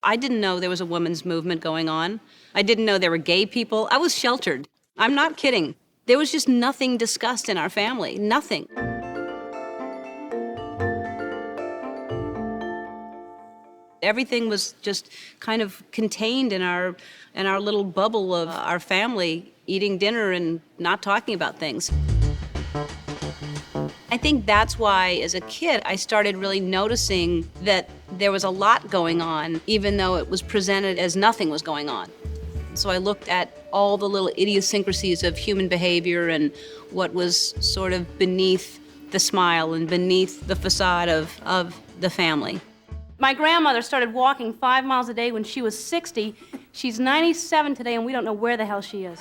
I didn't know there was a women's movement going on. I didn't know there were gay people. I was sheltered. I'm not kidding. There was just nothing discussed in our family, nothing. Everything was just kind of contained in our little bubble of our family, eating dinner and not talking about things. I think that's why, as a kid, I started really noticing that there was a lot going on, even though it was presented as nothing was going on. So I looked at all the little idiosyncrasies of human behavior and what was sort of beneath the smile and beneath the facade of the family. My grandmother started walking 5 miles a day when she was 60. She's 97 today, and we don't know where the hell she is.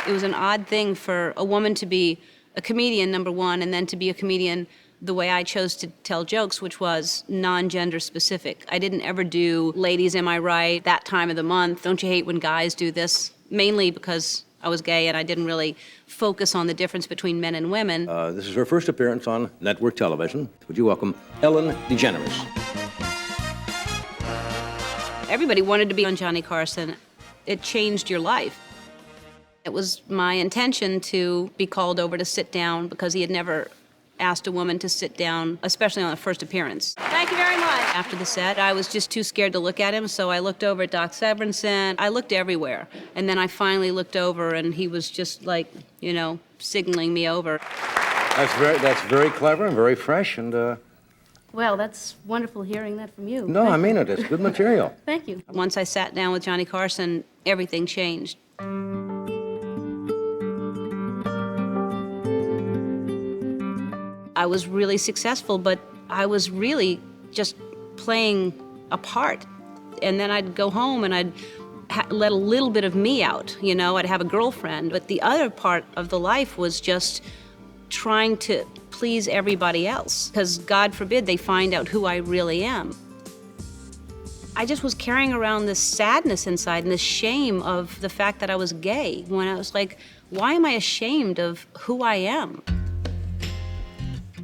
It was an odd thing for a woman to be a comedian, number one, and then to be a comedian the way I chose to tell jokes, which was non-gender specific. I didn't ever do ladies, am I right, that time of the month, don't you hate when guys do this? Mainly because I was gay and I didn't really focus on the difference between men and women. This is her first appearance on network television. Would you welcome Ellen DeGeneres? Everybody wanted to be on Johnny Carson. It changed your life. It was my intention to be called over to sit down because he had never asked a woman to sit down, especially on the first appearance. Thank you very much. After the set, I was just too scared to look at him, so I looked over at Doc Severinsen. I looked everywhere. And then I finally looked over, and he was just like, you know, signaling me over. That's very clever and very fresh, and Well, that's wonderful hearing that from you. No, I mean it. It's good material. Thank you. Once I sat down with Johnny Carson, everything changed. I was really successful, but I was really just playing a part. And then I'd go home and I'd let a little bit of me out, you know, I'd have a girlfriend. But the other part of the life was just trying to please everybody else, because God forbid they find out who I really am. I just was carrying around this sadness inside and this shame of the fact that I was gay, when I was like, why am I ashamed of who I am?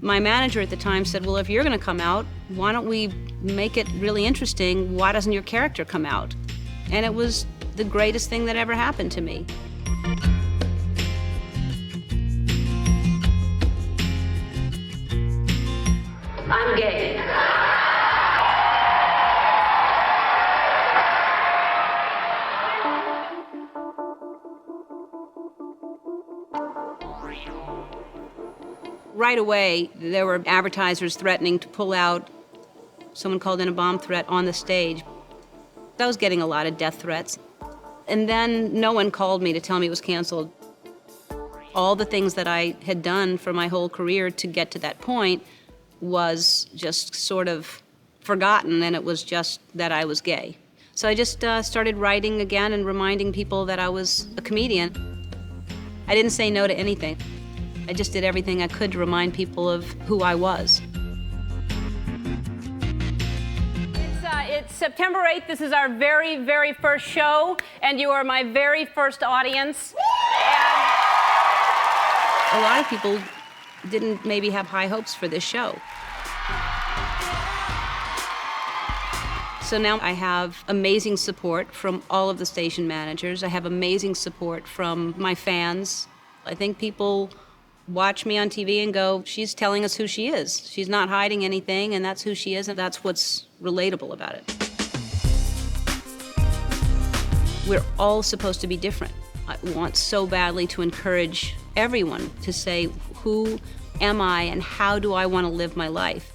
My manager at the time said, well, if you're going to come out, why don't we make it really interesting? Why doesn't your character come out? And it was the greatest thing that ever happened to me. I'm gay. Right away, there were advertisers threatening to pull out. Someone called in a bomb threat on the stage. I was getting a lot of death threats. And then no one called me to tell me it was canceled. All the things that I had done for my whole career to get to that point was just sort of forgotten, and it was just that I was gay. So I just started writing again and reminding people that I was a comedian. I didn't say no to anything. I just did everything I could to remind people of who I was. It's September 8th. This is our very, very first show, and you are my very first audience. A lot of people didn't maybe have high hopes for this show. So now I have amazing support from all of the station managers. I have amazing support from my fans. I think people watch me on TV and go, she's telling us who she is. She's not hiding anything, and that's who she is, and that's what's relatable about it. We're all supposed to be different. I want so badly to encourage everyone to say, who am I and how do I want to live my life?